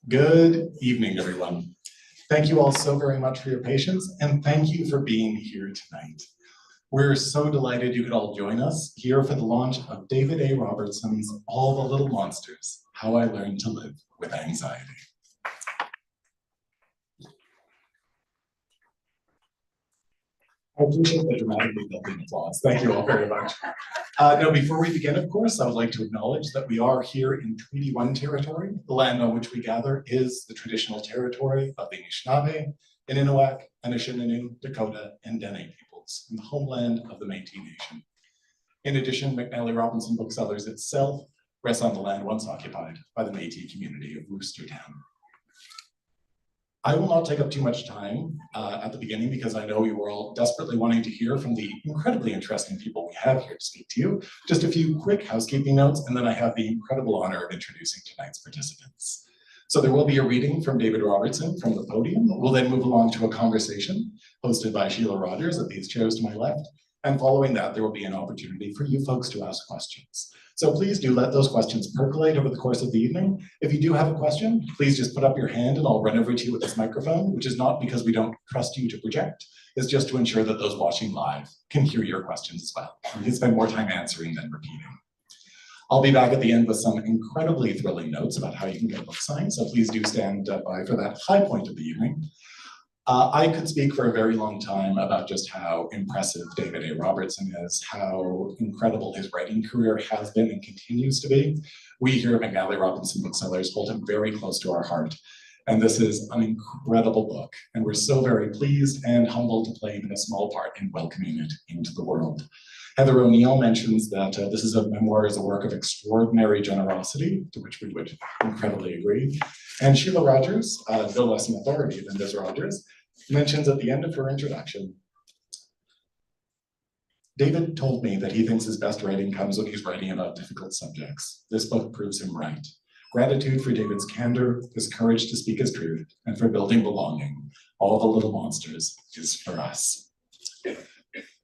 Good evening, everyone. Thank you all so very much for your patience, and thank you for being here tonight. We're so delighted you could all join us here for the launch of David A. Robertson's All the Little Monsters, How I Learned to Live with Anxiety. I appreciate the dramatically building applause. Thank you all very much. Now, before we begin, of course, I would like to acknowledge that we are here in Treaty 1 territory. The land on which we gather is the traditional territory of the Anishinaabe, Innuak, Anishinaabe, Dakota, and Dene peoples, and the homeland of the Métis Nation. In addition, McNally Robinson Booksellers itself rests on the land once occupied by the Métis community of Worcestertown. I will not take up too much time at the beginning because I know you were all desperately wanting to hear from the incredibly interesting people we have here to speak to you. Just a few quick housekeeping notes, and then I have the incredible honor of introducing tonight's participants. So there will be a reading from David Robertson from the podium. We'll then move along to a conversation hosted by Shelagh Rogers at these chairs to my left. And following that, there will be an opportunity for you folks to ask questions. So please do let those questions percolate over the course of the evening. If you do have a question, please just put up your hand and I'll run over to you with this microphone, which is not because we don't trust you to project. It's just to ensure that those watching live can hear your questions as well. You can spend more time answering than repeating. I'll be back at the end with some incredibly thrilling notes about how you can get a book signed, so please do stand by for that high point of the evening. I could speak for a very long time about just how impressive David A. Robertson is, how incredible his writing career has been and continues to be. We here at McNally Robinson Booksellers hold him very close to our heart. And this is an incredible book. And we're so very pleased and humbled to play even a small part in welcoming it into the world. Heather O'Neill mentions that this is a memoir as a work of extraordinary generosity, to which we would incredibly agree. And Shelagh Rogers, no less an authority than Ms. Rogers, mentions at the end of her introduction, David told me that he thinks his best writing comes when he's writing about difficult subjects. This book proves him right. Gratitude for David's candor, his courage to speak his truth, and for building belonging. All the Little Monsters is for us.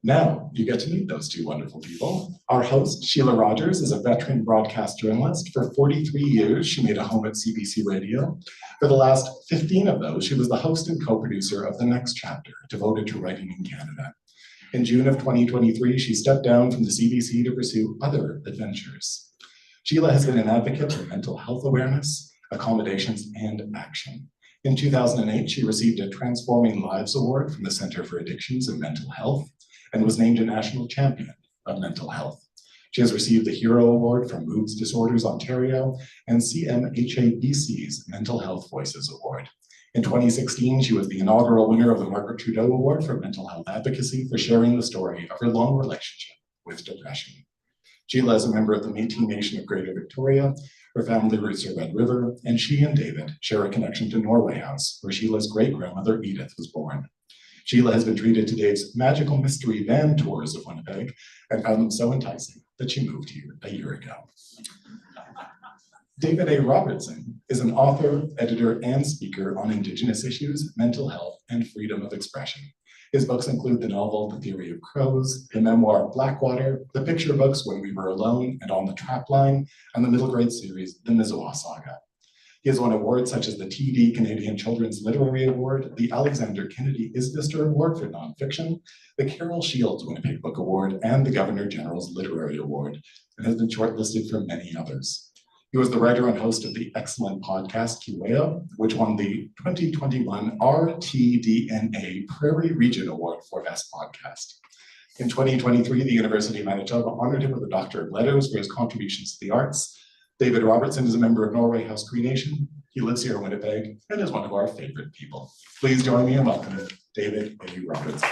Now, you get to meet those two wonderful people. Our host, Shelagh Rogers, is a veteran broadcast journalist. For 43 years, she made a home at CBC Radio. For the last 15 of those, she was the host and co-producer of The Next Chapter, devoted to writing in Canada. In June of 2023, she stepped down from the CBC to pursue other adventures. Shelagh has been an advocate for mental health awareness, accommodations, and action. In 2008, she received a Transforming Lives Award from the Centre for Addictions and Mental Health, and was named a National Champion of Mental Health. She has received the Hero Award from Moods Disorders Ontario and CMHA-BC's Mental Health Voices Award. In 2016, she was the inaugural winner of the Margaret Trudeau Award for Mental Health Advocacy for sharing the story of her long relationship with depression. Shelagh is a member of the Métis Nation of Greater Victoria. Her family roots are Red River, and she and David share a connection to Norway House, where Shelagh's great-grandmother Edith was born. Shelagh has been treated to Dave's magical mystery van tours of Winnipeg and found them so enticing that she moved here a year ago. David A. Robertson is an author, editor, and speaker on Indigenous issues, mental health, and freedom of expression. His books include the novel The Theory of Crows, the memoir Blackwater, the picture books When We Were Alone and On the Trapline, and the middle grade series The Mizowa Saga. He has won awards such as the TD Canadian Children's Literary Award, the Alexander Kennedy Isbister Award for Nonfiction, the Carol Shields Winnipeg Book Award, and the Governor General's Literary Award, and has been shortlisted for many others. He was the writer and host of the excellent podcast Kiwea, which won the 2021 RTDNA Prairie Region Award for Best Podcast. In 2023, the University of Manitoba honored him with a Doctor of Letters for his contributions to the arts. David Robertson is a member of Norway House Cree Nation. He lives here in Winnipeg and is one of our favorite people. Please join me in welcoming David A. Robertson.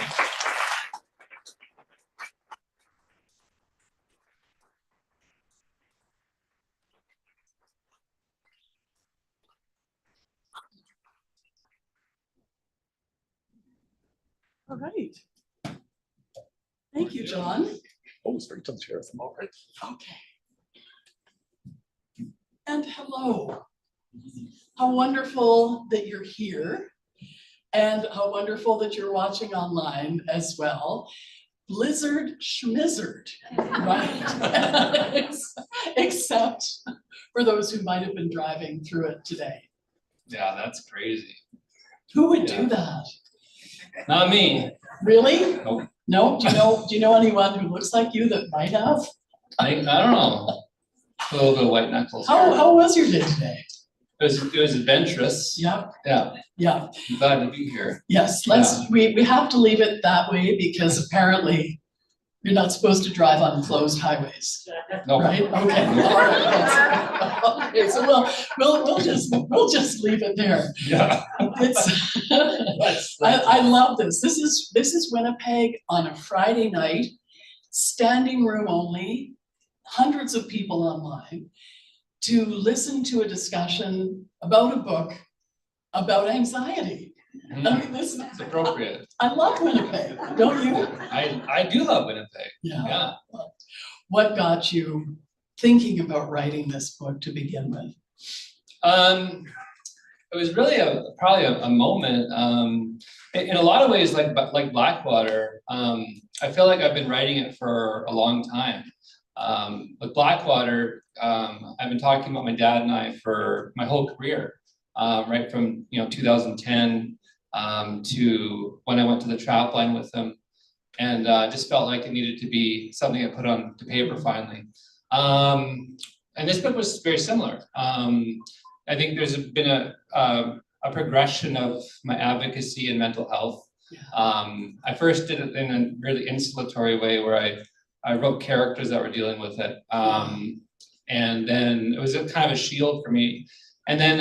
All right. Thank you, John. Oh, straight to the chairs. I'm all right. Okay. And hello. How wonderful that you're here, and how wonderful that you're watching online as well. Blizzard schmizzard, right? Except for those who might have been driving through it today. Yeah, that's crazy. Who would Yeah. do that? Not me. Really? Nope. No? Do you know anyone who looks like you that might have? I don't know. A little bit of white knuckles. How was your day today? It was adventurous. Yep, Yeah, yeah, I'm glad to be here. yes, we have to leave it that way because apparently you're not supposed to drive on closed highways, No, right? Okay, all right, yes. Okay, so we'll just leave it there. Yeah. It's, I love this. This is Winnipeg on a Friday night, standing room only, hundreds of people online, to listen to a discussion about a book about anxiety. I mean, this, It's appropriate. I love Winnipeg, don't you? I do love Winnipeg. Yeah. Yeah. What got you thinking about writing this book to begin with? It was really probably a moment. In a lot of ways, like Blackwater, I feel like I've been writing it for a long time. With Blackwater, I've been talking about my dad and I for my whole career, right from 2010 to when I went to the trap line with him, and just felt like it needed to be something I put on to paper finally. And this book was very similar. I think there's been a progression of my advocacy in mental health. I first did it in a really insulatory way where I wrote characters that were dealing with it. And then it was a kind of a shield for me. And then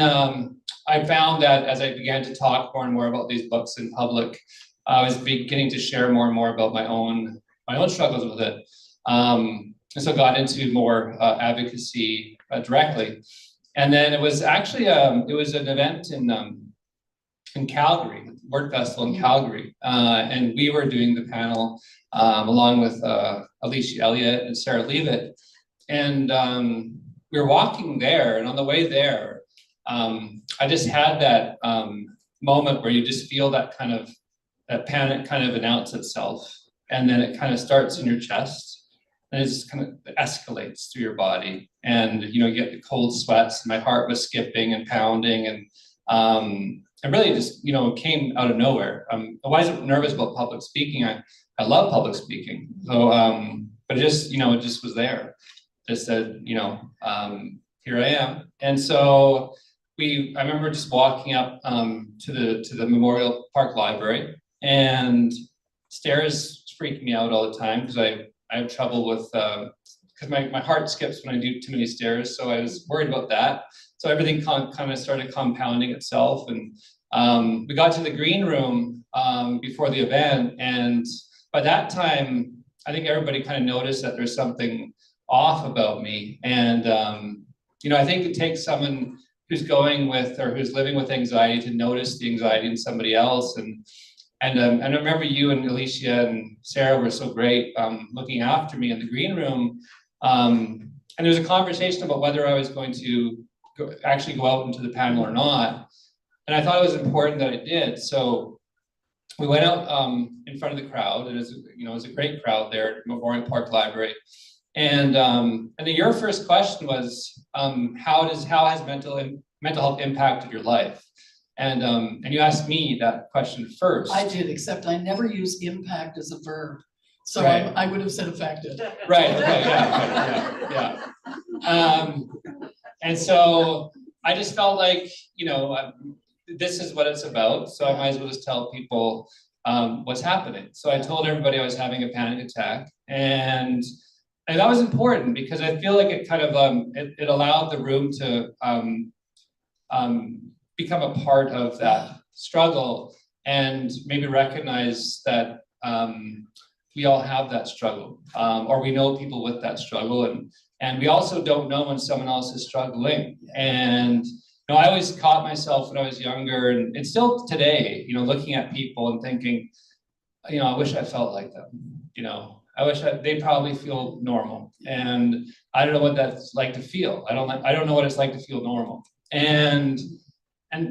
I found that as I began to talk more and more about these books in public, I was beginning to share more and more about my own struggles with it. And so got into more advocacy directly. And then it was actually, it was an event in Calgary, Word Festival in Calgary. And we were doing the panel along with Alicia Elliott and Sarah Leavitt. And we were walking there, and on the way there, I just had that moment where you just feel that panic kind of announce itself. And then it kind of starts in your chest. And it just kind of escalates through your body, and you get the cold sweats. And my heart was skipping and pounding, and really just came out of nowhere. I wasn't nervous about public speaking. I love public speaking. So, but it just was there. Just said, here I am. And so I remember just walking up to the Memorial Park Library, and stairs freak me out all the time because I have trouble with, because my heart skips when I do too many stairs. So I was worried about that. So everything kind of started compounding itself. And we got to the green room before the event. And by that time, I think everybody kind of noticed that there's something off about me. And, I think it takes someone who's going with or who's living with anxiety to notice the anxiety in somebody else. And I remember you and Alicia and Sarah were so great looking after me in the green room. And there was a conversation about whether I was going to actually go out into the panel or not. And I thought it was important that I did. So we went out in front of the crowd. It was a great crowd there at Memorial Park Library. And then your first question was, how has mental health impacted your life? And you asked me that question first. I did, except I never use impact as a verb. So Right. I would have said affected. Right, okay, yeah. And so I just felt like, this is what it's about. So I might as well just tell people what's happening. So I told everybody I was having a panic attack. And that was important because I feel like it kind of, it allowed the room to become a part of that struggle and maybe recognize that we all have that struggle, or we know people with that struggle, and we also don't know when someone else is struggling. And I always caught myself when I was younger, and still today, looking at people and thinking, I wish I felt like them. I wish they probably feel normal, and I don't know what that's like to feel. I don't know what it's like to feel normal.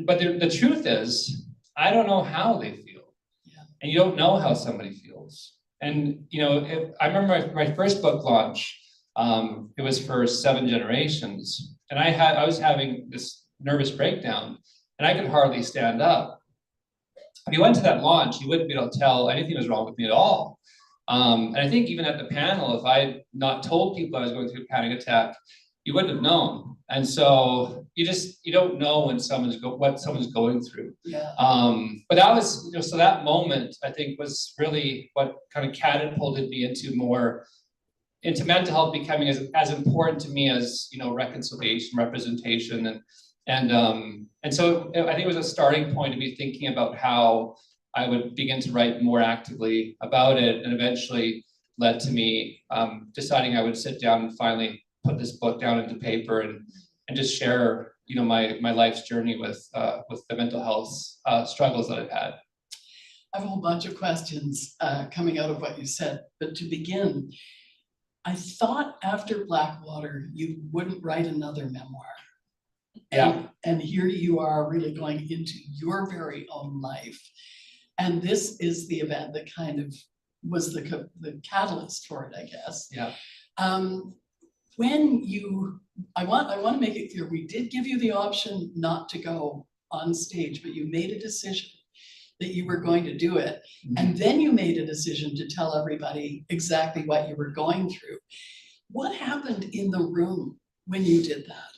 But the truth is, I don't know how they feel. Yeah. And you don't know how somebody feels. And, you know, I remember my first book launch, it was for 7 Generations. And I was having this nervous breakdown and I could hardly stand up. If you went to that launch, you wouldn't be able to tell anything was wrong with me at all. And I think even at the panel, if I had not told people I was going through a panic attack, you wouldn't have known. And so you don't know when what someone's going through. Yeah. But that was, you know, so that moment I think was really what kind of catapulted me into mental health becoming as important to me as, you know, reconciliation, representation, and so I think it was a starting point to be thinking about how I would begin to write more actively about it, and eventually led to me deciding I would sit down and finally put this book down into paper and just share, you know, my life's journey with the mental health struggles that I've had. I have a whole bunch of questions coming out of what you said, but to begin, I thought after Blackwater you wouldn't write another memoir. And here you are really going into your very own life. And this is the event that kind of was the catalyst for it, I guess. Yeah. I want to make it clear, we did give you the option not to go on stage, but you made a decision that you were going to do it. Mm-hmm. And then you made a decision to tell everybody exactly what you were going through. What happened in the room when you did that?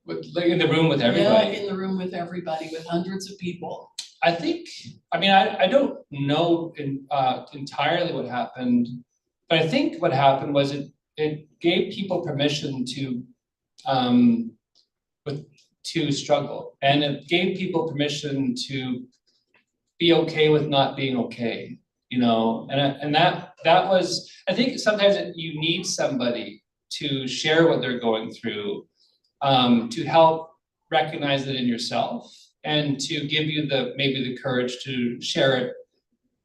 Like in the room with everybody? Yeah, in the room with everybody, with hundreds of people. I don't know entirely what happened, but I think what happened was it gave people permission to struggle, and it gave people permission to be okay with not being okay, you know, and that was, I think sometimes you need somebody to share what they're going through, to help recognize it in yourself and to give you maybe the courage to share it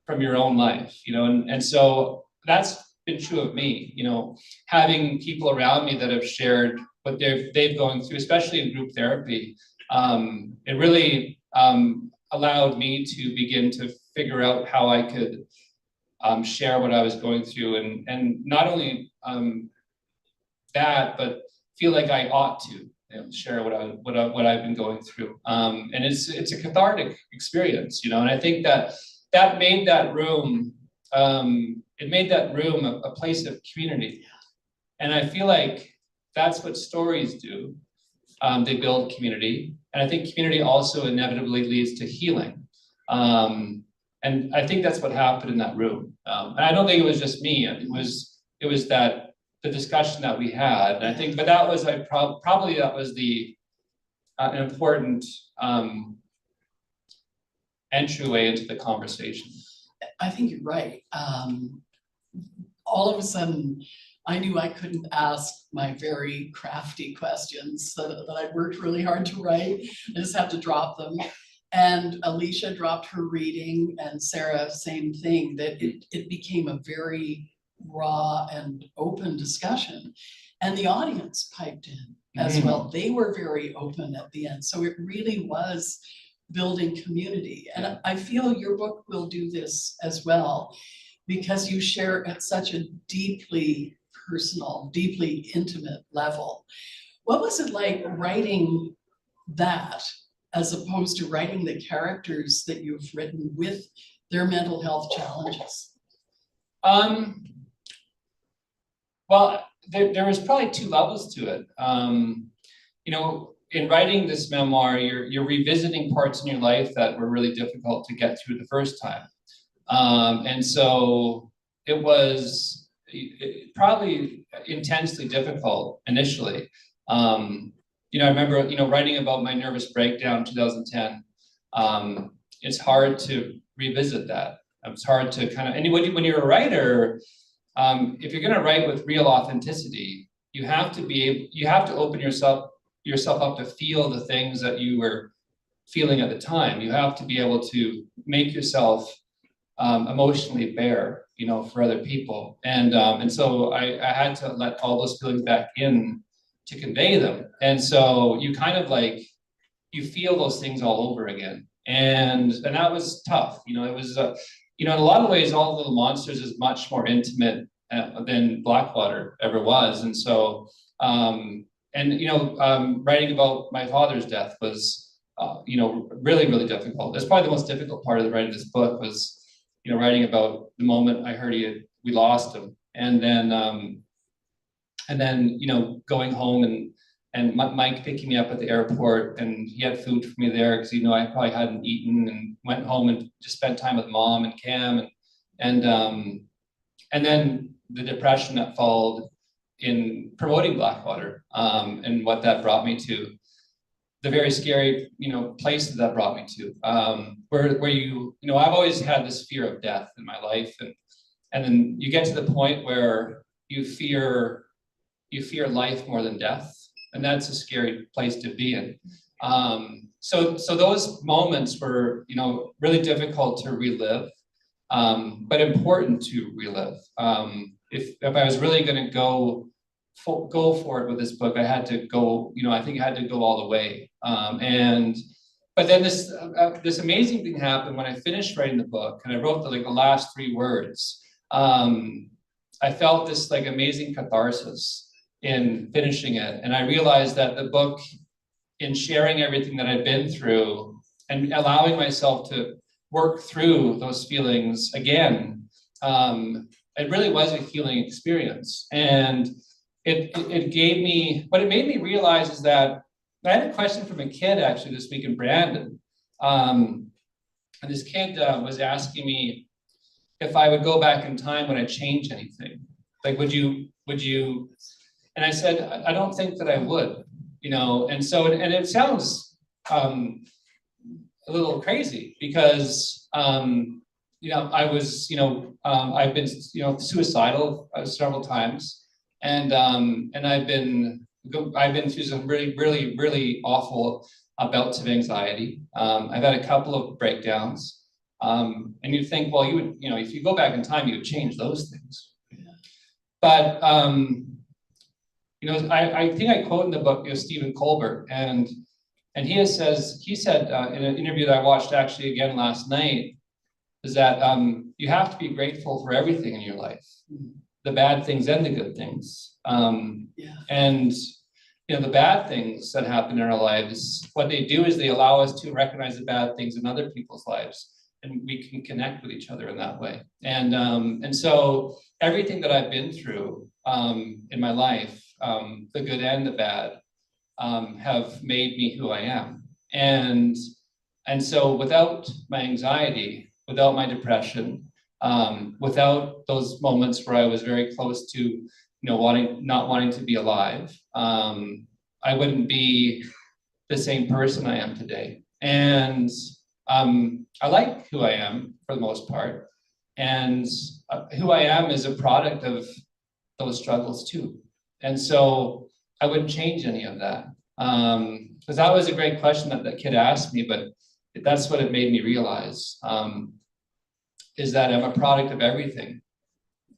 from your own life, you know, and so that's been true of me, you know, having people around me that have shared what they've gone through, especially in group therapy. It really allowed me to begin to figure out how I could share what I was going through, and not only that, but feel like I ought to, you know, share what I've been going through. And it's a cathartic experience, you know, and I think that made that room, it made that room a place of community. And I feel like that's what stories do. They build community. And I think community also inevitably leads to healing. And I think that's what happened in that room. And I don't think it was just me. It was that the discussion that we had. And I think, but that was probably that was an important entryway into the conversation. I think you're right. All of a sudden, I knew I couldn't ask my very crafty questions that I worked really hard to write. I just had to drop them. And Alicia dropped her reading, and Sarah, same thing, that it became a very raw and open discussion. And the audience piped in as well. They were very open at the end. So it really was building community. And I feel your book will do this as well, because you share at such a deeply personal, deeply intimate level. What was it like writing that as opposed to writing the characters that you've written with their mental health challenges? Well, there was probably 2 levels to it. You know, in writing this memoir, you're revisiting parts in your life that were really difficult to get through the first time. And so it was probably intensely difficult initially. You know, I remember, you know, writing about my nervous breakdown in 2010. It's hard to revisit that. It's hard to kind of, and when you're a writer, if you're going to write with real authenticity, you have to open yourself up to feel the things that you were feeling at the time. You have to be able to make yourself emotionally bare, you know, for other people. And so I had to let all those feelings back in to convey them. And so you kind of like, you feel those things all over again. And that was tough. You know, it was, you know, in a lot of ways, All Little Monsters is much more intimate than Blackwater ever was. And so, and, you know, writing about my father's death was, you know, really, really difficult. That's probably the most difficult part of the writing of this book was, you know, writing about the moment I heard we lost him. And then, you know, going home and Mike picking me up at the airport, and he had food for me there because, you know, I probably hadn't eaten, and went home and just spent time with Mom and Cam, and then the depression that followed in promoting Blackwater, and what that brought me to, the very scary, you know, places that brought me to, where you know, I've always had this fear of death in my life, and then you get to the point where you fear life more than death. And that's a scary place to be in. So those moments were, you know, really difficult to relive, but important to relive. If I was really going to go for it with this book, I had to go, you know, I think I had to go all the way. But then this amazing thing happened when I finished writing the book, and I wrote the last 3 words. I felt this like amazing catharsis in finishing it. And I realized that the book, in sharing everything that I'd been through and allowing myself to work through those feelings again, it really was a healing experience. And it gave me, what it made me realize is that I had a question from a kid actually this week in Brandon. And this kid was asking me if I would go back in time, would I change anything? Like, would you? And I said, I don't think that I would, you know. And so, and it sounds a little crazy because, you know, I was, you know, I've been, you know, suicidal several times, and I've been through some really, really, really awful bouts of anxiety. I've had a couple of breakdowns, and you think, well, you would, you know, if you go back in time, you would change those things. But you know, I think I quote in the book, you know, Stephen Colbert, and he said in an interview that I watched actually again last night, is that you have to be grateful for everything in your life, the bad things and the good things. And you know, the bad things that happen in our lives, what they do is they allow us to recognize the bad things in other people's lives, and we can connect with each other in that way. And so everything that I've been through in my life, the good and the bad, have made me who I am. And so without my anxiety, without my depression, without those moments where I was very close to, you know, not wanting to be alive, I wouldn't be the same person I am today. And I like who I am for the most part. And who I am is a product of those struggles too. And so I wouldn't change any of that. Because that was a great question that kid asked me, but that's what it made me realize, is that I'm a product of everything.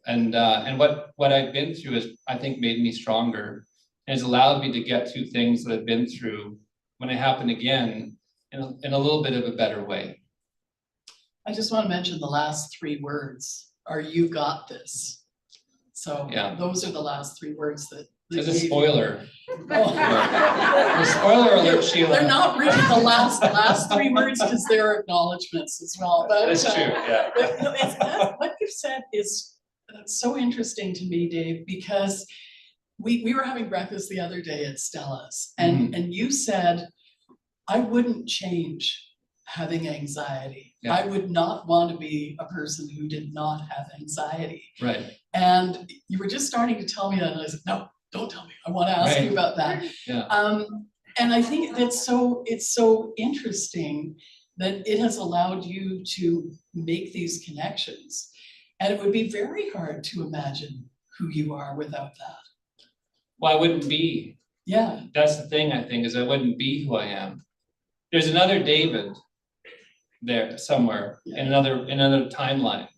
And what I've been through is, I think, made me stronger, and has allowed me to get through things that I've been through when it happened again in a little bit of a better way. I just want to mention the last 3 words are "you got this." So yeah, those are the last 3 words that. There's a spoiler. Oh. The spoiler alert, Sheila. They're not really the last 3 words because they're acknowledgements as well. But, that's true, yeah. But, no, what you've said is so interesting to me, Dave, because we were having breakfast the other day at Stella's, and you said, I wouldn't change having anxiety. Yeah. I would not want to be a person who did not have anxiety. Right. And you were just starting to tell me that, and I said, no, don't tell me. I want to ask you about that. Yeah. And I think it's so interesting that it has allowed you to make these connections. And it would be very hard to imagine who you are without that. Well, I wouldn't be. Yeah. That's the thing, I think, is I wouldn't be who I am. There's another David there somewhere in another timeline,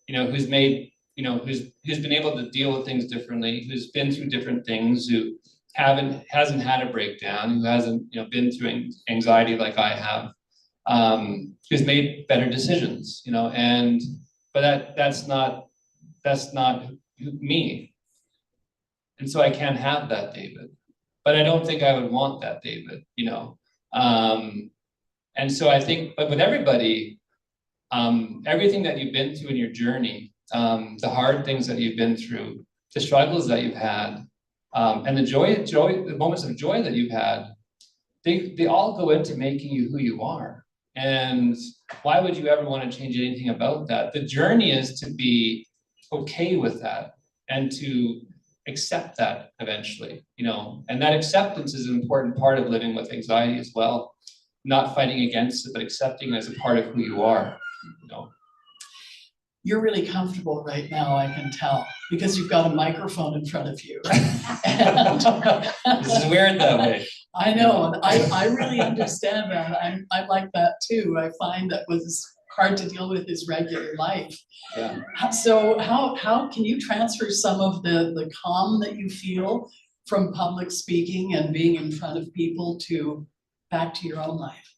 you know, who's made, you know, who's been able to deal with things differently, who's been through different things, who hasn't had a breakdown, who hasn't, been through anxiety like I have, who's made better decisions, but that's not me. And so I can't have that David, but I don't think I would want that David, and so I think, but with everybody, everything that you've been through in your journey, the hard things that you've been through, the struggles that you've had, and the moments of joy that you've had, they all go into making you who you are. And why would you ever want to change anything about that? The journey is to be okay with that and to accept that eventually, and that acceptance is an important part of living with anxiety as well. Not fighting against it, but accepting it as a part of who you are, You're really comfortable right now, I can tell, because you've got a microphone in front of you. And This is weird that way. I know, and I really understand that. I'm like that too. I find that was hard to deal with his regular life. Yeah. So how can you transfer some of the calm that you feel from public speaking and being in front of people to back to your own life?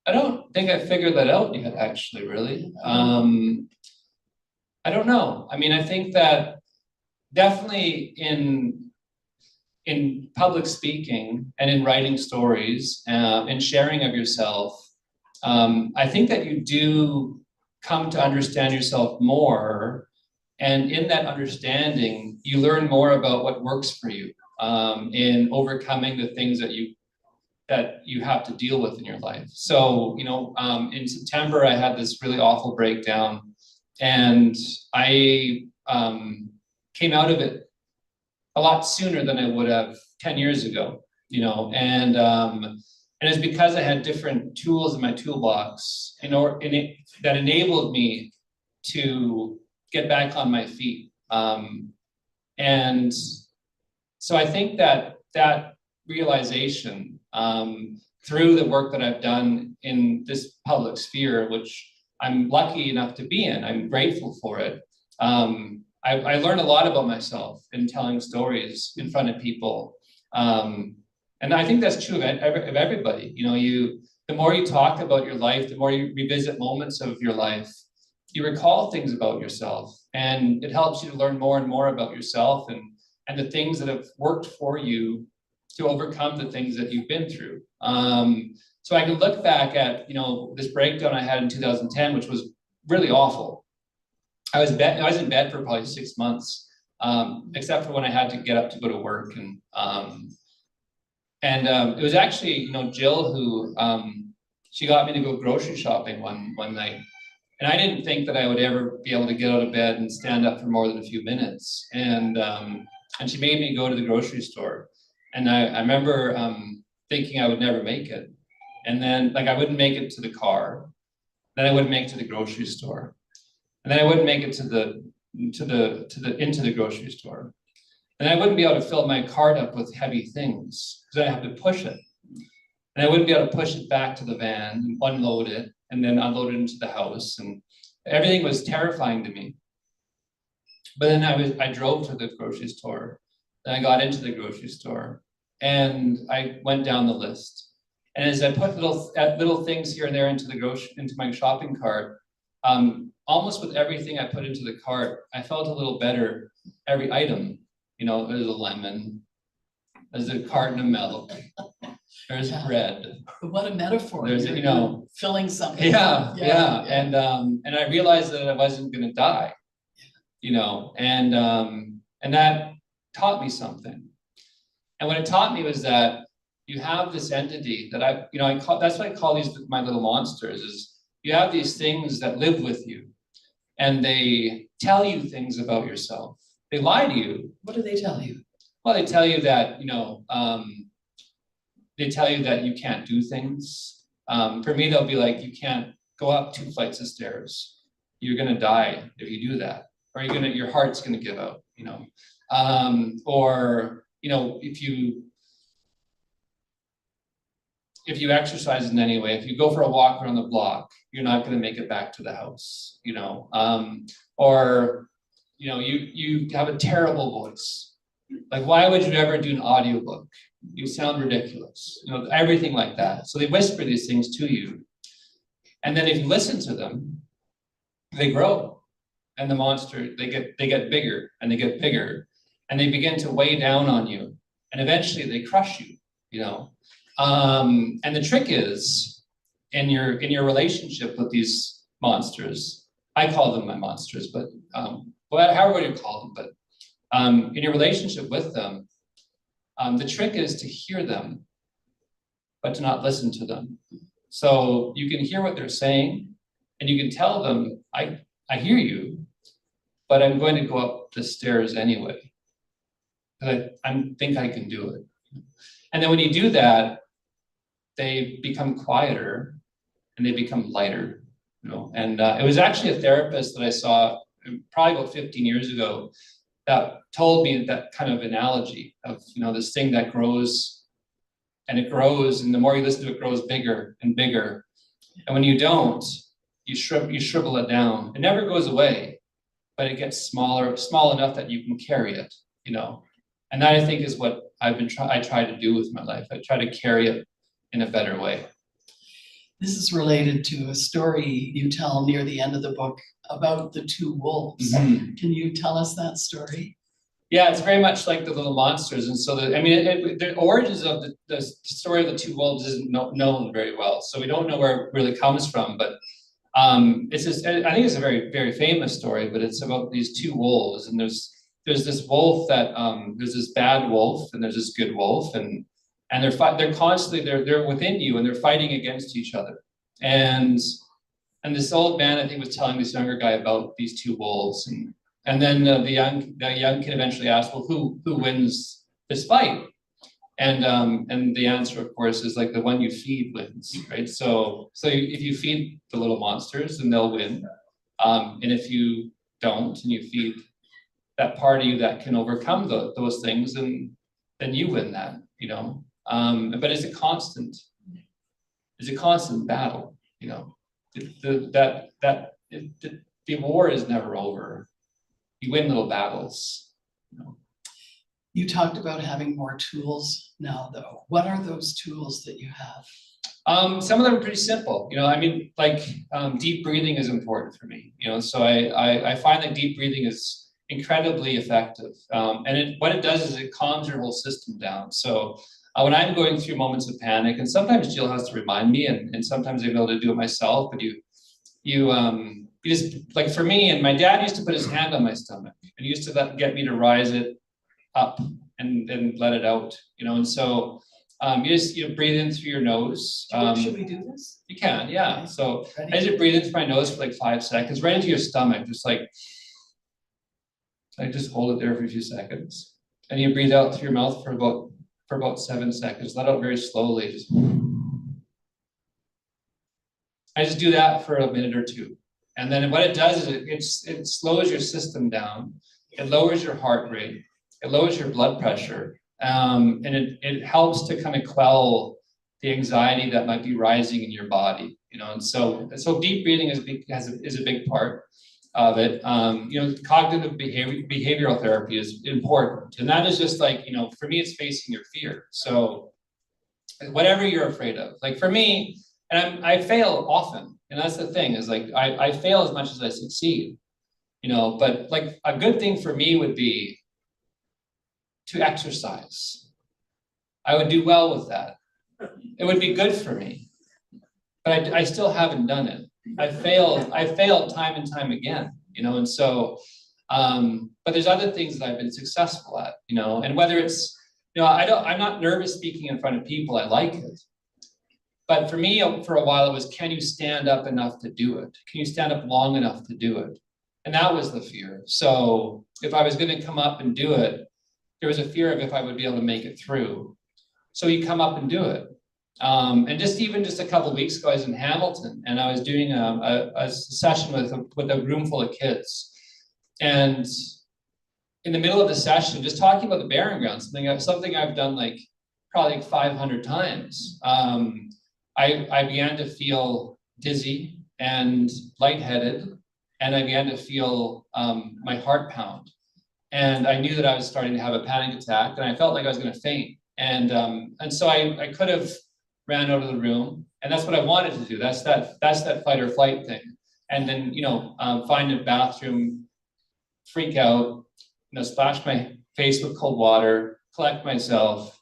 I don't think I figured that out yet, actually, really. I don't know. I mean, I think that definitely in public speaking and in writing stories and sharing of yourself, I think that you do come to understand yourself more. And in that understanding, you learn more about what works for you in overcoming the things that you have to deal with in your life. So, in September, I had this really awful breakdown, and I came out of it a lot sooner than I would have 10 years ago, and it's because I had different tools in my toolbox that enabled me to get back on my feet. And so I think that realization, through the work that I've done in this public sphere, which I'm lucky enough to be in, I'm grateful for it. I learned a lot about myself in telling stories in front of people. And I think that's true of everybody. The more you talk about your life, the more you revisit moments of your life, you recall things about yourself, and it helps you to learn more and more about yourself and the things that have worked for you to overcome the things that you've been through. So I can look back at, this breakdown I had in 2010, which was really awful. I was in bed for probably 6 months, except for when I had to get up to go to work. And it was actually, Jill who, she got me to go grocery shopping one night. And I didn't think that I would ever be able to get out of bed and stand up for more than a few minutes. And she made me go to the grocery store. And I remember thinking I would never make it. And then I wouldn't make it to the car. Then I wouldn't make it to the grocery store. And then I wouldn't make it into the grocery store. And I wouldn't be able to fill my cart up with heavy things because I have to push it. And I wouldn't be able to push it back to the van and unload it and then unload it into the house. And everything was terrifying to me. But then I drove to the grocery store. Then I got into the grocery store and I went down the list. And as I put little things here and there into my shopping cart, almost with everything I put into the cart, I felt a little better every item. There's a lemon, there's a carton of milk, there's bread. But what a metaphor. There's, filling something. Yeah. And I realized that I wasn't gonna die, and that taught me something. And what it taught me was that you have this entity that that's what I call these my little monsters, is you have these things that live with you and they tell you things about yourself. They lie to you. What do they tell you? Well, they tell you that, you can't do things. For me, they'll be like, you can't go up 2 flights of stairs. You're gonna die if you do that. Or your heart's gonna give out, or, if you exercise in any way, if you go for a walk around the block, you're not gonna make it back to the house, or you have a terrible voice. Like, why would you ever do an audiobook? You sound ridiculous, you know, everything like that. So they whisper these things to you. And then if you listen to them, they grow. And the monster, they get bigger and they get bigger. And they begin to weigh down on you. And eventually they crush you, you know. And the trick is, in your relationship with these monsters, I call them my monsters, but however you call them, but in your relationship with them, the trick is to hear them, but to not listen to them. So you can hear what they're saying, and you can tell them, I hear you, but I'm going to go up the stairs anyway, because I think I can do it. And then when you do that, they become quieter and they become lighter, you know. And it was actually a therapist that I saw probably about 15 years ago that told me that kind of analogy of, you know, this thing that grows and it grows, and the more you listen to it, it grows bigger and bigger. And when you don't, you shrivel it down. It never goes away, but it gets small enough that you can carry it, you know. And that, I think, is what I try to do with my life. I try to carry it in a better way. This is related to a story you tell near the end of the book about the two wolves. Mm-hmm. Can you tell us that story? Yeah, it's very much like the little monsters. And so, the origins of the story of the two wolves isn't known very well. So we don't know where it really comes from. But it's just, I think it's a very, very famous story, but it's about these two wolves. And there's this wolf that, there's this bad wolf and there's this good wolf. And they're constantly, they're within you and they're fighting against each other. And this old man, I think, was telling this younger guy about these two wolves. And then the young kid eventually asked, well, who wins this fight? And the answer, of course, is like the one you feed wins, right? So if you feed the little monsters, then they'll win. And if you don't, and you feed that part of you that can overcome those things, then you win that, you know. But it's a constant battle, you know. The war is never over. You win little battles, you know. You talked about having more tools now, though. What are those tools that you have? Some of them are pretty simple, you know. I mean, like deep breathing is important for me, you know. So I find that deep breathing is incredibly effective, and what it does is it calms your whole system down. So when I'm going through moments of panic, and sometimes Jill has to remind me, and sometimes I'm able to do it myself, but you just, like for me, and my dad used to put his hand on my stomach and he used to get me to rise it up and let it out, you know. And so you just breathe in through your nose. Should we do this? You can, yeah. Okay. So Ready? I just breathe in through my nose for like 5 seconds, right into your stomach, just like, I just hold it there for a few seconds. And you breathe out through your mouth for about 7 seconds. Let out very slowly. I just do that for a minute or two. And then what it does is it slows your system down. It lowers your heart rate. It lowers your blood pressure. And it helps to kind of quell the anxiety that might be rising in your body, you know. And so deep breathing is a big part of it. You know, cognitive behavioral therapy is important. And that is just like, you know, for me, it's facing your fear. So whatever you're afraid of, like for me, and I fail often. And that's the thing, is like, I fail as much as I succeed, you know. But like a good thing for me would be to exercise. I would do well with that. It would be good for me, but I still haven't done it. I failed time and time again, you know. And so, but there's other things that I've been successful at, you know. And whether it's, you know, I'm not nervous speaking in front of people. I like it. But for me, for a while, it was, can you stand up enough to do it? Can you stand up long enough to do it? And that was the fear. So if I was going to come up and do it, there was a fear of if I would be able to make it through. So you come up and do it. And just a couple of weeks ago, I was in Hamilton, and I was doing a session with a room full of kids. And in the middle of the session, just talking about the Barren Ground, something I've done like probably like 500 times. I began to feel dizzy and lightheaded, and I began to feel my heart pound. And I knew that I was starting to have a panic attack, and I felt like I was going to faint. And so I could have ran out of the room, and that's what I wanted to do. That's that fight or flight thing. And then, find a bathroom, freak out, splash my face with cold water, collect myself,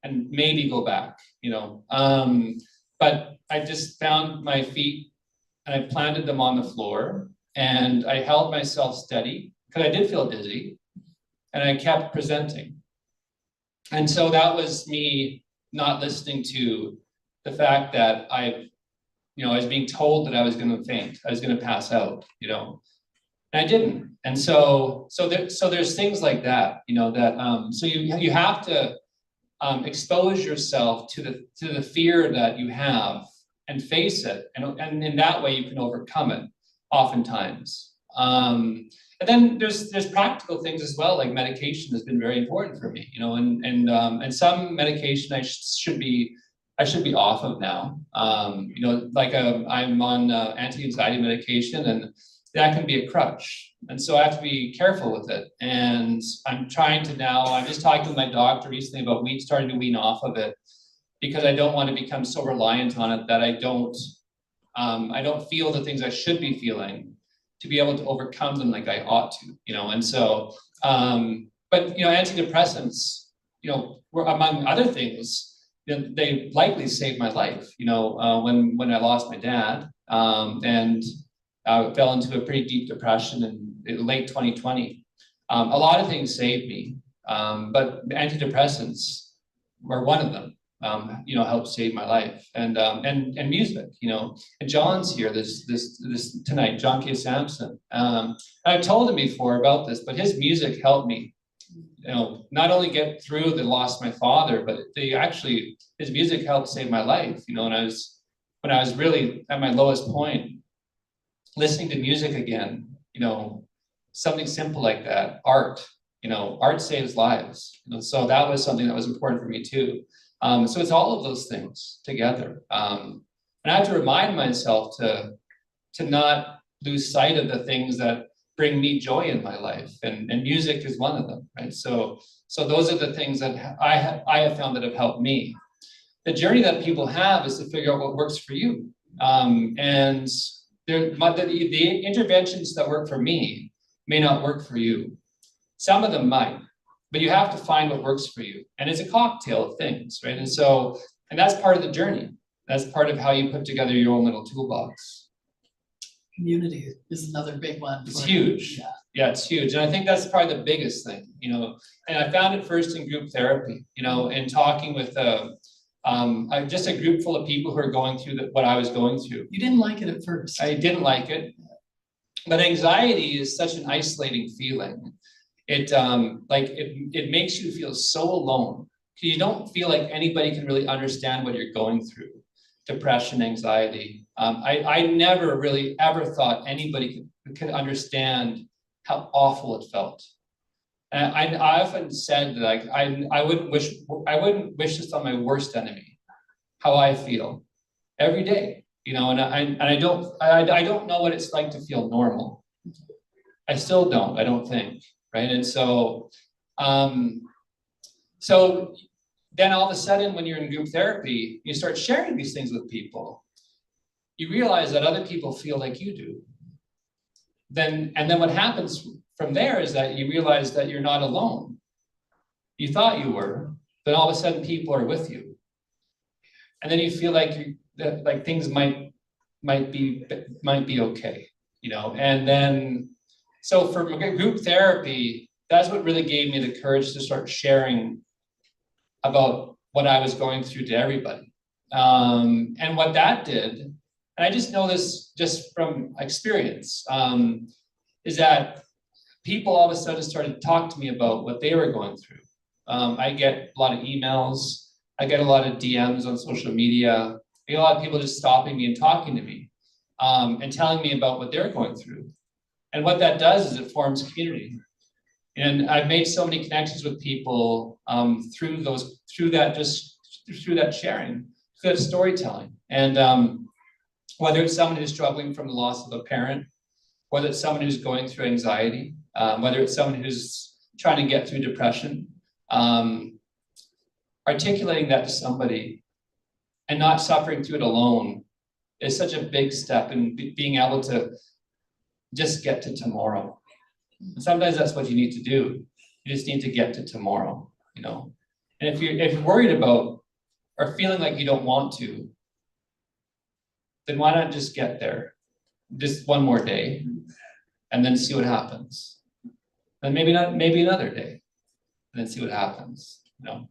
and maybe go back, But I just found my feet and I planted them on the floor, and I held myself steady because I did feel dizzy, and I kept presenting. And so that was me not listening to the fact that I was being told that I was going to faint, I was going to pass out, and I didn't. And so there's things like that, so you have to expose yourself to the fear that you have and face it, and in that way you can overcome it oftentimes. And then there's practical things as well, like medication has been very important for me, and some medication I should be off of now. I'm on anti-anxiety medication, and that can be a crutch. And so I have to be careful with it. And I'm just talking to my doctor recently about starting to wean off of it, because I don't want to become so reliant on it that I don't feel the things I should be feeling to be able to overcome them like I ought to, and so, but, antidepressants, were, among other things, they likely saved my life, when I lost my dad, and I fell into a pretty deep depression in late 2020. A lot of things saved me, but antidepressants were one of them. Helped save my life, and music, and John's here this tonight, John K. Sampson. I've told him before about this, but his music helped me, not only get through the loss of my father, but his music helped save my life, and when I was really at my lowest point, listening to music again, something simple like that, art saves lives, so that was something that was important for me too. So it's all of those things together. And I have to remind myself to not lose sight of the things that bring me joy in my life. And music is one of them, right? So those are the things that I have found that have helped me. The journey that people have is to figure out what works for you. And the interventions that work for me may not work for you. Some of them might. But you have to find what works for you. And it's a cocktail of things, right? And that's part of the journey. That's part of how you put together your own little toolbox. Community is another big one. It's huge. Yeah, it's huge. And I think that's probably the biggest thing, and I found it first in group therapy, and talking with just a group full of people who are going through what I was going through. You didn't like it at first. I didn't like it. But anxiety is such an isolating feeling. It makes you feel so alone. You don't feel like anybody can really understand what you're going through. Depression, anxiety. I never really ever thought anybody could understand how awful it felt. And I often said that I wouldn't wish this on my worst enemy, how I feel every day, and I don't know what it's like to feel normal. I still don't, I don't think. Right. And so then all of a sudden, when you're in group therapy, you start sharing these things with people. You realize that other people feel like you do. And then what happens from there is that you realize that you're not alone. You thought you were, but all of a sudden people are with you. And then you feel like things might be okay, and then. So for group therapy, that's what really gave me the courage to start sharing about what I was going through to everybody. And what that did, and I just know this just from experience, is that people all of a sudden started to talk to me about what they were going through. I get a lot of emails, I get a lot of DMs on social media, I get a lot of people just stopping me and talking to me, and telling me about what they're going through. And what that does is it forms community. And I've made so many connections with people through that sharing, through that storytelling. And whether it's someone who's struggling from the loss of a parent, whether it's someone who's going through anxiety, whether it's someone who's trying to get through depression, articulating that to somebody and not suffering through it alone is such a big step in being able to just get to tomorrow. And sometimes that's what you need to do. You just need to get to tomorrow, you know. And if you're worried about or feeling like you don't want to, then why not just get there, just one more day, and then see what happens. Then maybe another day, and then see what happens, you know.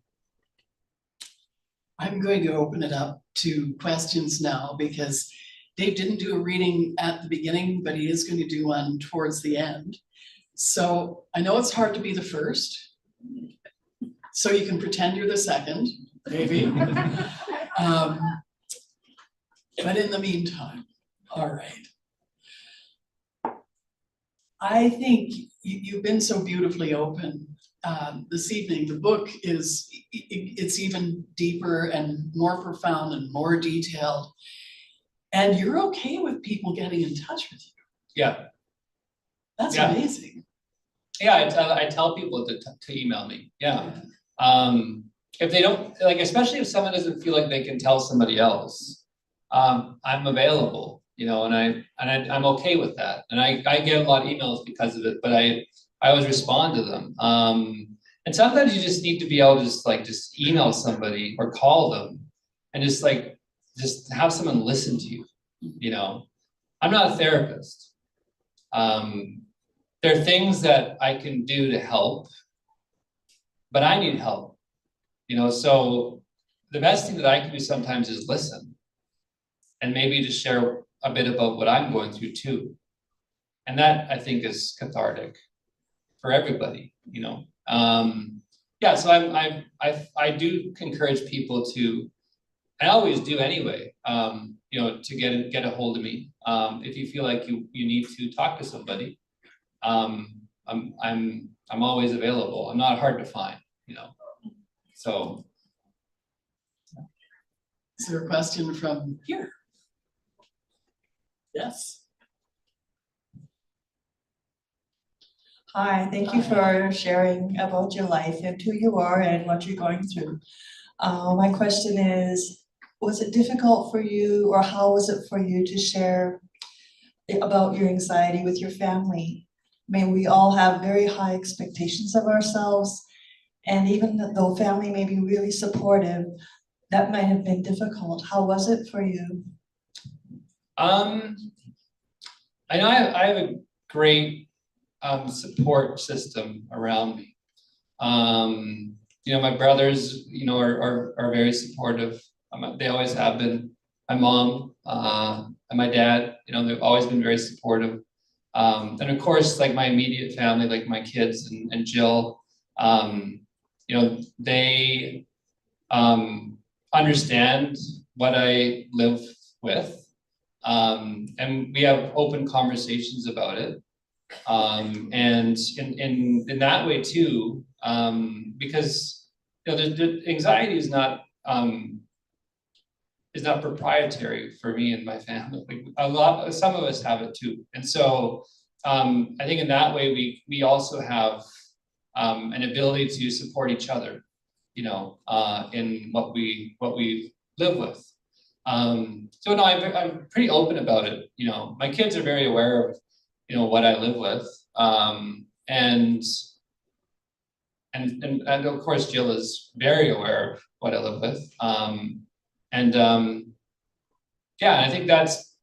I'm going to open it up to questions now because Dave didn't do a reading at the beginning, but he is going to do one towards the end. So I know it's hard to be the first, so you can pretend you're the second, maybe. But in the meantime, all right. I think you've been so beautifully open this evening. The book it's even deeper and more profound and more detailed. And you're okay with people getting in touch with you. Yeah. That's Yeah. amazing. Yeah, I tell people to email me. Yeah. If they don't, like, especially if someone doesn't feel like they can tell somebody else, I'm available, you know, and I'm okay with that. And I get a lot of emails because of it, but I always respond to them. And sometimes you just need to be able to just email somebody or call them and just have someone listen to you, you know. I'm not a therapist. There are things that I can do to help, but I need help, you know. So the best thing that I can do sometimes is listen and maybe just share a bit about what I'm going through too. And that, I think, is cathartic for everybody, you know. Yeah, so I do encourage people to, I always do anyway, you know, to get a hold of me. If you feel like you need to talk to somebody, I'm always available. I'm not hard to find, you know. So. Is there a question from here? Yes. Hi, thank you for sharing about your life and who you are and what you're going through. My question is, was it difficult for you, or how was it for you to share about your anxiety with your family? I mean, we all have very high expectations of ourselves, and even though family may be really supportive, that might have been difficult. How was it for you? I know I have a great support system around me. You know, my brothers, you know, are very supportive. They always have been. My mom and my dad, you know, they've always been very supportive. And of course, like my immediate family, like my kids and Jill, you know, they understand what I live with. And we have open conversations about it. And in that way too, because, you know, the anxiety is not proprietary for me and my family. Like some of us have it too. And so I think in that way, we also have an ability to support each other, you know, in what we live with. So no, I'm pretty open about it. You know, my kids are very aware of, you know, what I live with. And of course, Jill is very aware of what I live with. Yeah, I think that's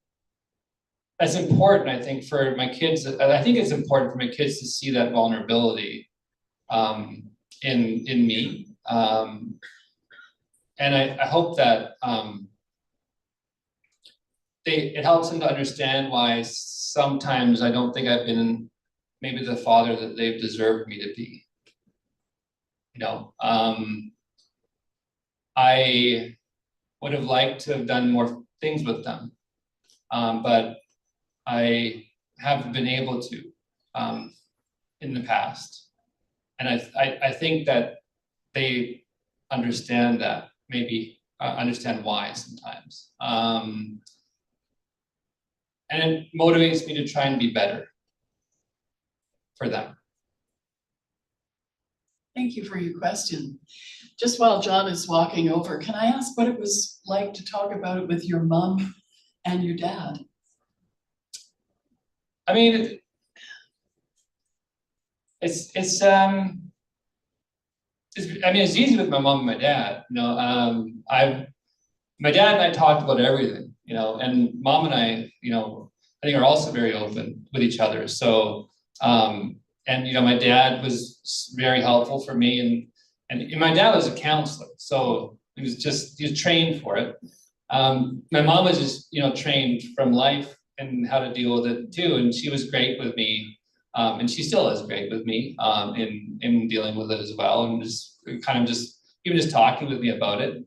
important, I think, for my kids. I think it's important for my kids to see that vulnerability in me. And I hope that it helps them to understand why sometimes I don't think I've been maybe the father that they've deserved me to be. You know, I would have liked to have done more things with them, but I haven't been able to in the past. And I think that they understand that, maybe understand why sometimes. And it motivates me to try and be better for them. Thank you for your question. Just while John is walking over, can I ask what it was like to talk about it with your mom and your dad? I mean, it's easy with my mom and my dad, you know. My dad and I talked about everything, you know, and mom and I, you know, I think are also very open with each other. So, and you know, my dad was very helpful for me, and my dad was a counselor, so he was trained for it. My mom was just, you know, trained from life and how to deal with it too, and she was great with me. And she still is great with me in dealing with it as well, and just kind of even just talking with me about it.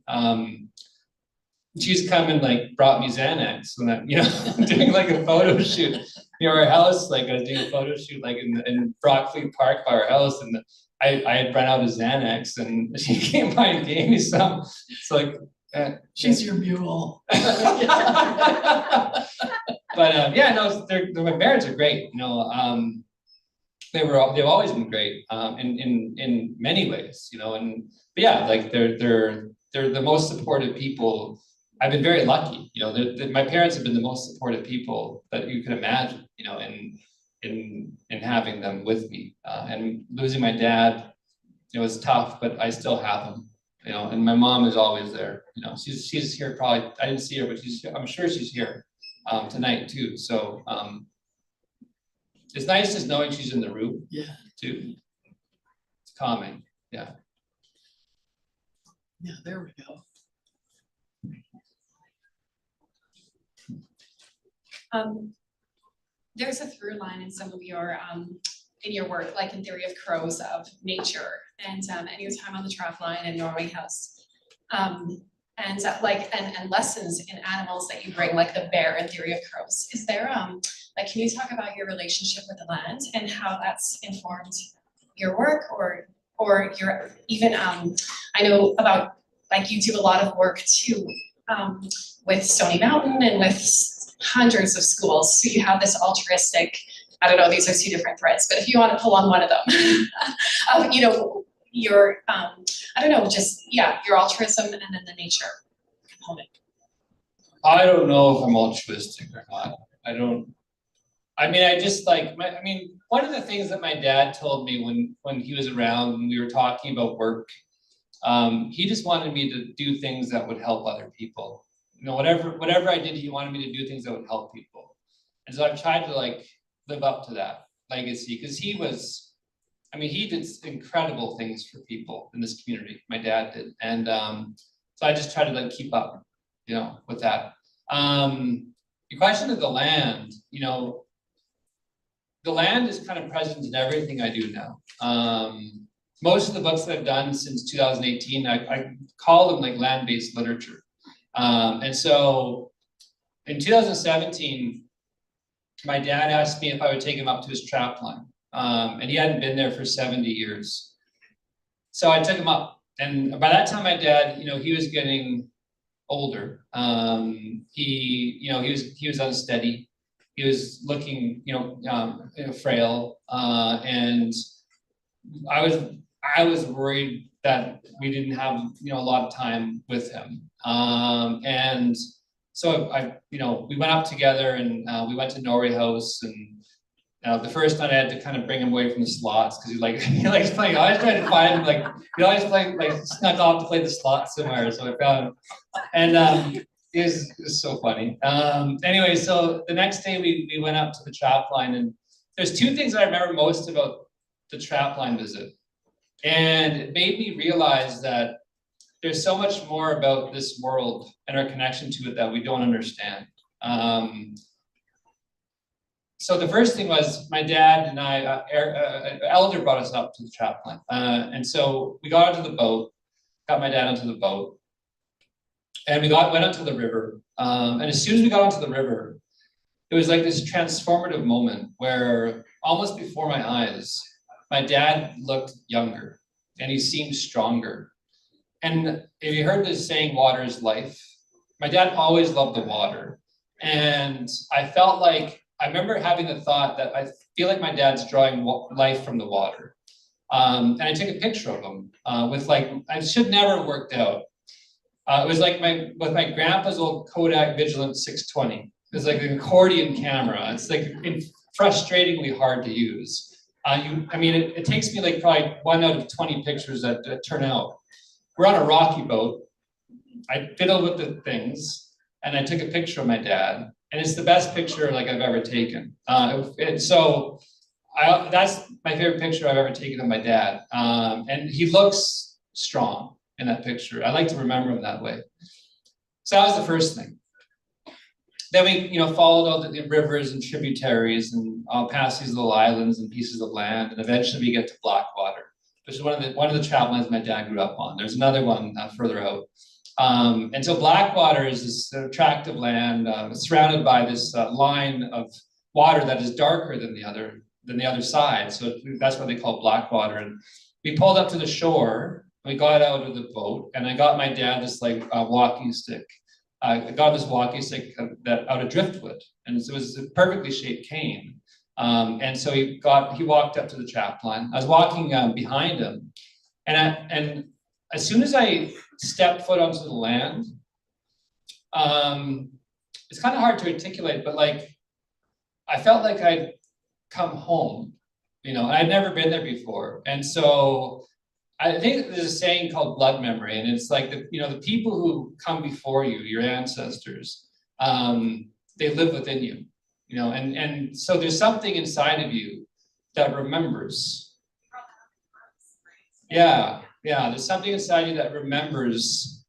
She's come and like brought me Xanax when I'm, you know, doing like a photo shoot near our house. Like I was doing a photo shoot like in Brockfleet Park by our house, and I had run out of Xanax, and she came by and gave me some. It's like She's your mule. But yeah, no, my parents are great. You know, they've always been great in many ways. You know, but yeah, like they're the most supportive people. I've been very lucky. You know, my parents have been the most supportive people that you can imagine. You know, in having them with me. And losing my dad, it was tough, but I still have him. You know, and my mom is always there. You know, she's here probably. I didn't see her, but I'm sure she's here tonight too. So it's nice just knowing she's in the room. Yeah. Too. It's calming. Yeah. Yeah, there we go. There's a through line in some of your in your work, like in Theory of Crows, of nature and your time on the trap line in Norway House, and lessons in animals that you bring, like the bear in Theory of Crows. Is there like, can you talk about your relationship with the land and how that's informed your work, or your even I know about, like, you do a lot of work too with Stony Mountain and with hundreds of schools. So you have this altruistic, I don't know, these are two different threads, but if you want to pull on one of them, you know, your, I don't know, just, yeah, your altruism and then the nature component. I don't know if I'm altruistic or not. I just like, one of the things that my dad told me when he was around and we were talking about work, he just wanted me to do things that would help other people. You know, whatever I did, he wanted me to do things that would help people. And so I've tried to like live up to that legacy, because he did incredible things for people in this community. My dad did. And so I just try to like keep up, you know, with that. The question of the land, you know, the land is kind of present in everything I do now. Most of the books that I've done since 2018, I call them like land-based literature. And so in 2017, my dad asked me if I would take him up to his trap line. And he hadn't been there for 70 years. So I took him up. And by that time, my dad, you know, he was getting older. He was unsteady. He was looking, frail. And I was worried that we didn't have, you know, a lot of time with him. And so we went up together, and we went to Norway House, and the first night I had to kind of bring him away from the slots, because he likes playing. I always tried to find him, like, he always snuck off to play the slots somewhere. So I found him, and it was so funny. Anyway, so the next day we went up to the trap line, and there's two things that I remember most about the trap line visit. And it made me realize that there's so much more about this world and our connection to it that we don't understand. So the first thing was my dad and I, Elder brought us up to the trap line. And so we got onto the boat, got my dad onto the boat, and went onto the river. And as soon as we got onto the river, it was like this transformative moment where almost before my eyes, my dad looked younger and he seemed stronger. And if you heard this saying, water is life, my dad always loved the water. And I remember having the thought that I feel like my dad's drawing life from the water. And I took a picture of them with like, I should never have worked out. It was like with my grandpa's old Kodak Vigilant 620. It was like an accordion camera. It's like frustratingly hard to use. It takes me like probably 1 out of 20 pictures that turn out. We're on a rocky boat. I fiddled with the things and I took a picture of my dad, and it's the best picture like I've ever taken. That's my favorite picture I've ever taken of my dad. And he looks strong in that picture. I like to remember him that way. So that was the first thing. Then we, followed all the rivers and tributaries and past these little islands and pieces of land, and eventually we get to Blackwater, which is one of the travel lines my dad grew up on. There's another one further out. And so Blackwater is this attractive land surrounded by this line of water that is darker than the other side. So that's why they call it Blackwater. And we pulled up to the shore. We got out of the boat, and I got my dad this like walking stick. I got this walking stick out of driftwood, and it was a perfectly shaped cane. And so he walked up to the trapline. I was walking behind him, and as soon as I stepped foot onto the land, it's kind of hard to articulate, but like I felt like I'd come home, and I'd never been there before. And so I think there's a saying called blood memory, and it's like the people who come before you, your ancestors, they live within you, and so there's something inside of you that remembers. Yeah, there's something inside you that remembers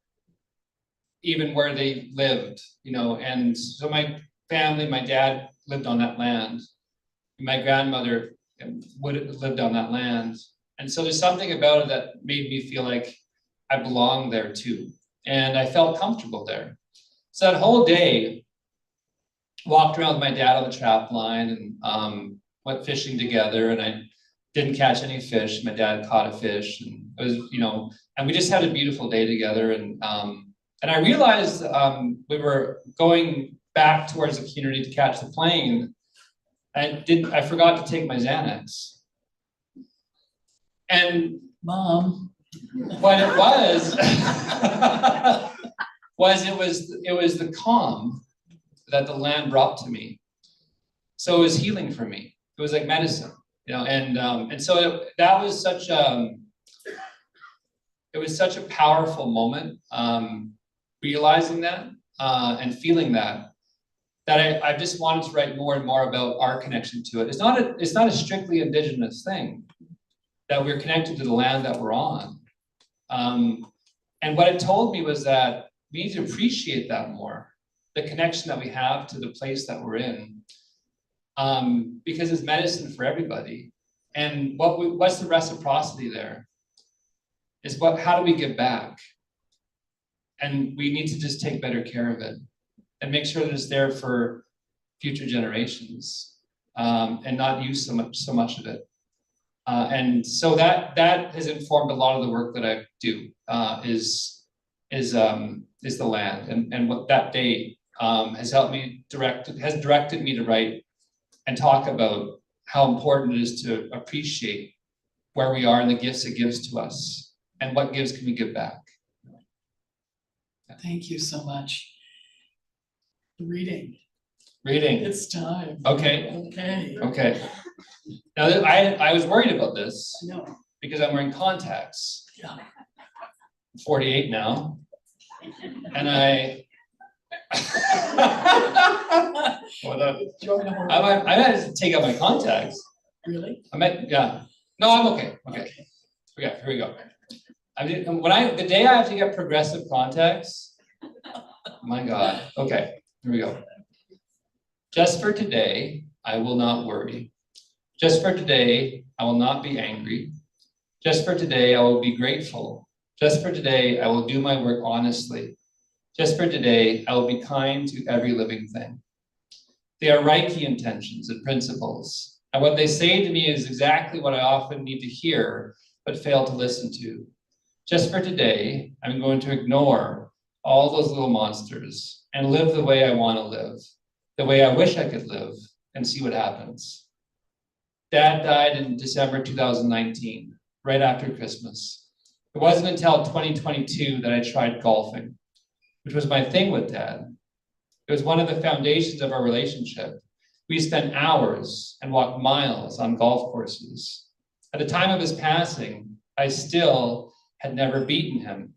even where they lived, and so my family, my dad lived on that land, my grandmother lived on that land. And so there's something about it that made me feel like I belonged there too. And I felt comfortable there. So that whole day, walked around with my dad on the trap line and went fishing together, and I didn't catch any fish. My dad caught a fish, and it was, and we just had a beautiful day together. And I realized we were going back towards the community to catch the plane. I forgot to take my Xanax. And Mom. what it was, it was the calm that the land brought to me. So it was healing for me. It was like medicine, and so that was such it was such a powerful moment, realizing that and feeling that I just wanted to write more and more about our connection to it. It's not a strictly Indigenous thing, that we're connected to the land that we're on. And what it told me was that we need to appreciate that more, the connection that we have to the place that we're in, because it's medicine for everybody. And what's the reciprocity there? Is how do we give back? And we need to just take better care of it and make sure that it's there for future generations, and not use so much of it. And so that has informed a lot of the work that I do, is the land, and what that day has directed me to write and talk about how important it is to appreciate where we are and the gifts it gives to us, and what gifts can we give back. Thank you so much. Reading. It's time. Okay. Now, I was worried about this. I know. Because I'm wearing contacts. Yeah. I'm 48 now. And I might have to take out my contacts. Really? Yeah. No, I'm okay. Okay, here we go. The day I have to get progressive contacts, my God. Okay, here we go. Just for today, I will not worry. Just for today, I will not be angry. Just for today, I will be grateful. Just for today, I will do my work honestly. Just for today, I will be kind to every living thing. They are Reiki intentions and principles, and what they say to me is exactly what I often need to hear, but fail to listen to. Just for today, I'm going to ignore all those little monsters and live the way I want to live, the way I wish I could live, and see what happens. Dad died in December 2019. right after Christmas. It wasn't until 2022 that I tried golfing, which was my thing with Dad. It was one of the foundations of our relationship. We spent hours and walked miles on golf courses. At the time of his passing, I still had never beaten him,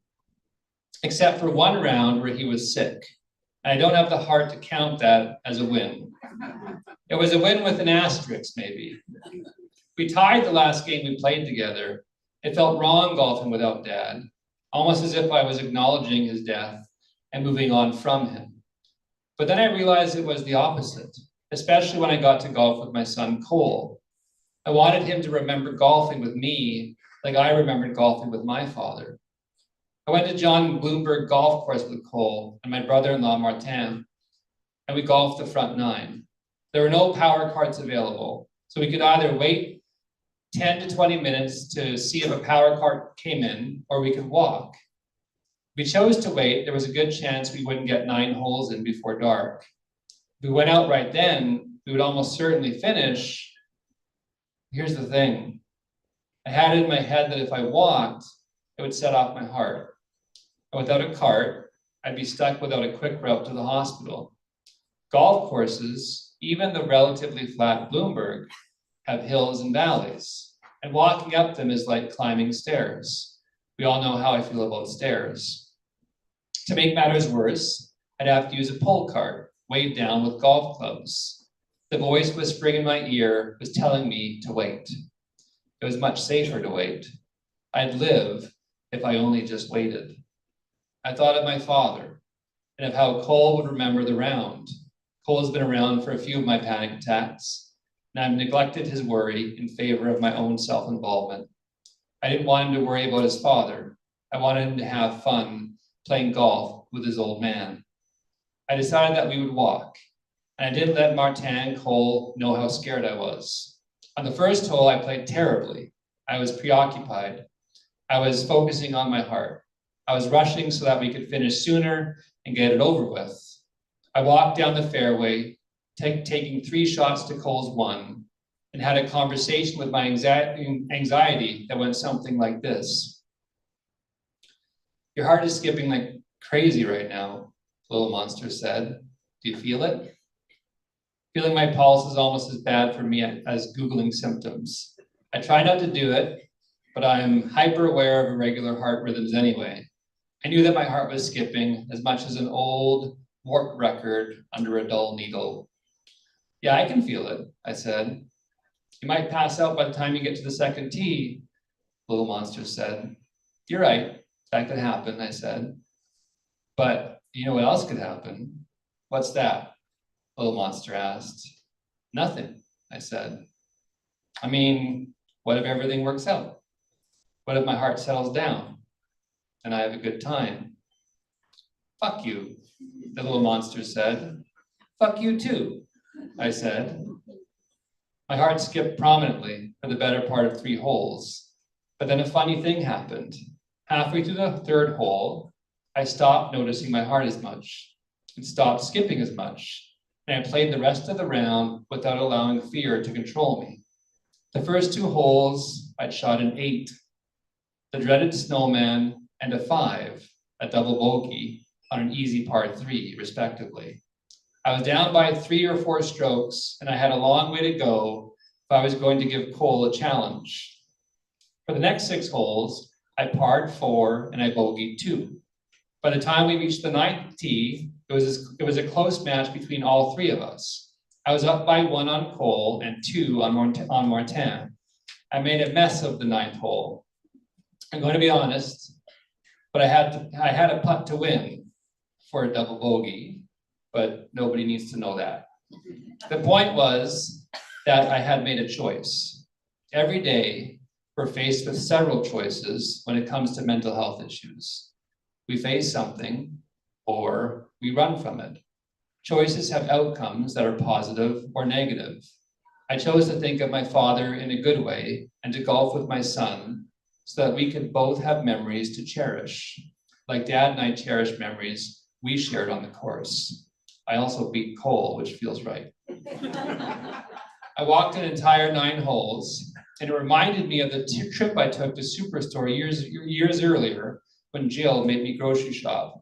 except for one round where he was sick. I don't have the heart to count that as a win. It was a win with an asterisk, maybe. We tied the last game we played together. It felt wrong golfing without Dad, almost as if I was acknowledging his death and moving on from him. But then I realized it was the opposite, especially when I got to golf with my son, Cole. I wanted him to remember golfing with me like I remembered golfing with my father. I went to John Bloomberg Golf Course with Cole and my brother-in-law, Martin, and we golfed the front nine. There were no power carts available, so we could either wait 10 to 20 minutes to see if a power cart came in, or we could walk. If we chose to wait, there was a good chance we wouldn't get 9 holes in before dark. If we went out right then, we would almost certainly finish. Here's the thing. I had it in my head that if I walked, it would set off my heart. And without a cart, I'd be stuck without a quick route to the hospital. Golf courses, even the relatively flat Bloomberg, have hills and valleys, and walking up them is like climbing stairs. We all know how I feel about stairs. To make matters worse, I'd have to use a pull cart, weighed down with golf clubs. The voice whispering in my ear was telling me to wait. It was much safer to wait. I'd live if I only just waited. I thought of my father and of how Cole would remember the round. Cole's been around for a few of my panic attacks, and I've neglected his worry in favor of my own self-involvement. I didn't want him to worry about his father. I wanted him to have fun playing golf with his old man. I decided that we would walk, and I didn't let Martin and Cole know how scared I was. On the first hole, I played terribly. I was preoccupied. I was focusing on my heart. I was rushing so that we could finish sooner and get it over with. I walked down the fairway, taking 3 shots to Cole's 1, and had a conversation with my anxiety that went something like this. Your heart is skipping like crazy right now, Little Monster said. Do you feel it? Feeling my pulse is almost as bad for me as Googling symptoms. I try not to do it, but I'm hyper aware of irregular heart rhythms anyway. I knew that my heart was skipping as much as an old warped record under a dull needle. Yeah, I can feel it, I said. You might pass out by the time you get to the second tee, Little Monster said. You're right, that could happen, I said. But you know what else could happen? What's that? Little Monster asked. Nothing, I said. I mean, what if everything works out? What if my heart settles down and I have a good time? Fuck you, the Little Monster said. Fuck you too, I said. My heart skipped prominently for the better part of 3 holes, but then a funny thing happened. Halfway through the 3rd hole, I stopped noticing my heart as much. It stopped skipping as much, and I played the rest of the round without allowing fear to control me. The first 2 holes, I'd shot an 8, the dreaded snowman, and a 5, a double bogey, on an easy par 3, respectively. I was down by 3 or 4 strokes, and I had a long way to go if I was going to give Cole a challenge. For the next 6 holes, I parred 4 and I bogeyed 2. By the time we reached the 9th tee, it was a close match between all 3 of us. I was up by 1 on Cole and 2 on Martin. I made a mess of the 9th hole. I'm going to be honest, but I had a putt to win for a double bogey, but nobody needs to know that. The point was that I had made a choice. Every day, we're faced with several choices when it comes to mental health issues. We face something, or we run from it. Choices have outcomes that are positive or negative. I chose to think of my father in a good way and to golf with my son so that we could both have memories to cherish. Like Dad and I cherish memories we shared on the course. I also beat Cole, which feels right. I walked an entire 9 holes, And it reminded me of the trip I took to Superstore years earlier when Jill made me grocery shop.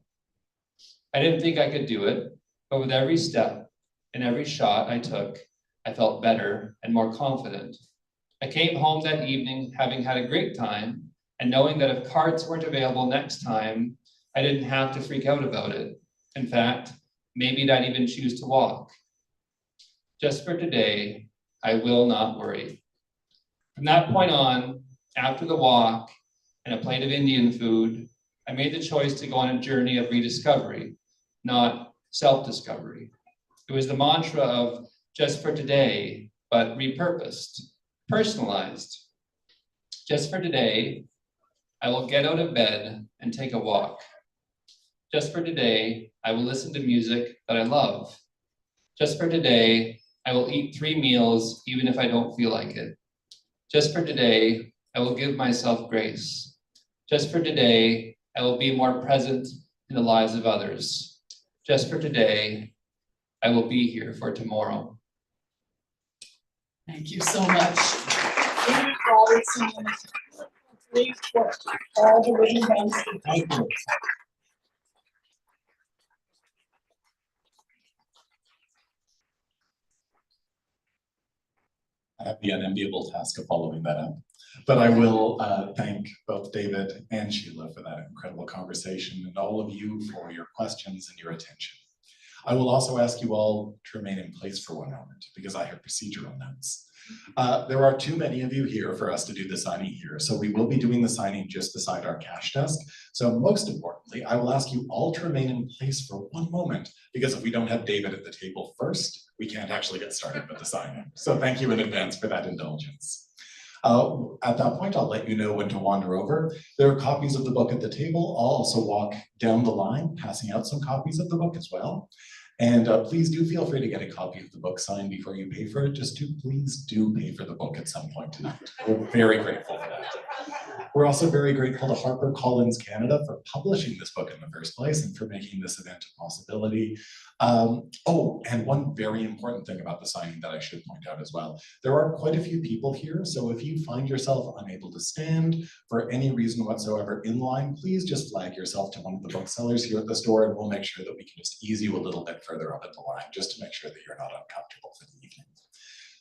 I didn't think I could do it, but with every step and every shot I took, I felt better and more confident. I came home that evening having had a great time and knowing that if carts weren't available next time, I didn't have to freak out about it. In fact, maybe I'd even choose to walk. Just for today, I will not worry. From that point on, after the walk and a plate of Indian food, I made the choice to go on a journey of rediscovery, not self-discovery. It was the mantra of just for today, but repurposed, personalized. Just for today, I will get out of bed and take a walk. Just for today, I will listen to music that I love. Just for today, I will eat 3 meals even if I don't feel like it. Just for today, I will give myself grace. Just for today, I will be more present in the lives of others. Just for today, I will be here for tomorrow. Thank you so much. David Robertson, great work. All the living ones. Thank you. I have the unenviable task of following that up. But I will thank both David and Sheila for that incredible conversation and all of you for your questions and your attention. I will also ask you all to remain in place for one moment because I have procedural notes. There are too many of you here for us to do the signing here, so we will be doing the signing just beside our cash desk. So most importantly, I will ask you all to remain in place for one moment because if we don't have David at the table first, we can't actually get started with the signing. So thank you in advance for that indulgence. At that point, I'll let you know when to wander over. There are copies of the book at the table. I'll also walk down the line, passing out some copies of the book as well. And please do feel free to get a copy of the book signed before you pay for it. Please do pay for the book at some point tonight. We're very grateful for that. We're also very grateful to HarperCollins Canada for publishing this book in the first place and for making this event a possibility. Oh, and one very important thing about the signing that I should point out as well. There are quite a few people here, so if you find yourself unable to stand for any reason whatsoever in line, please just flag yourself to one of the booksellers here at the store and we'll make sure that we can just ease you a little bit further up in the line, just to make sure that you're not uncomfortable for the evening.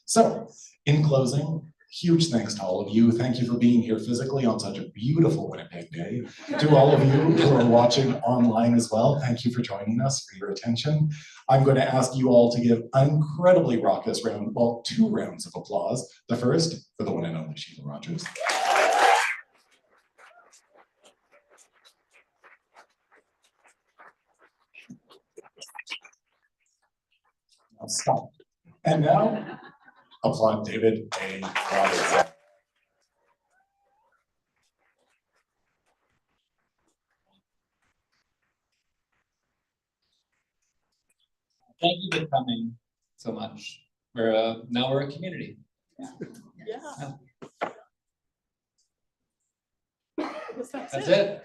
So, in closing, huge thanks to all of you. Thank you for being here physically on such a beautiful Winnipeg day. To all of you who are watching online as well, thank you for joining us, for your attention. I'm going to ask you all to give an incredibly raucous round, well, 2 rounds of applause. The first for the one and only Shelagh Rogers. Now stop. And now, applaud David A. Robertson. Thank you for coming so much. Now we're a community. Yeah. That's it.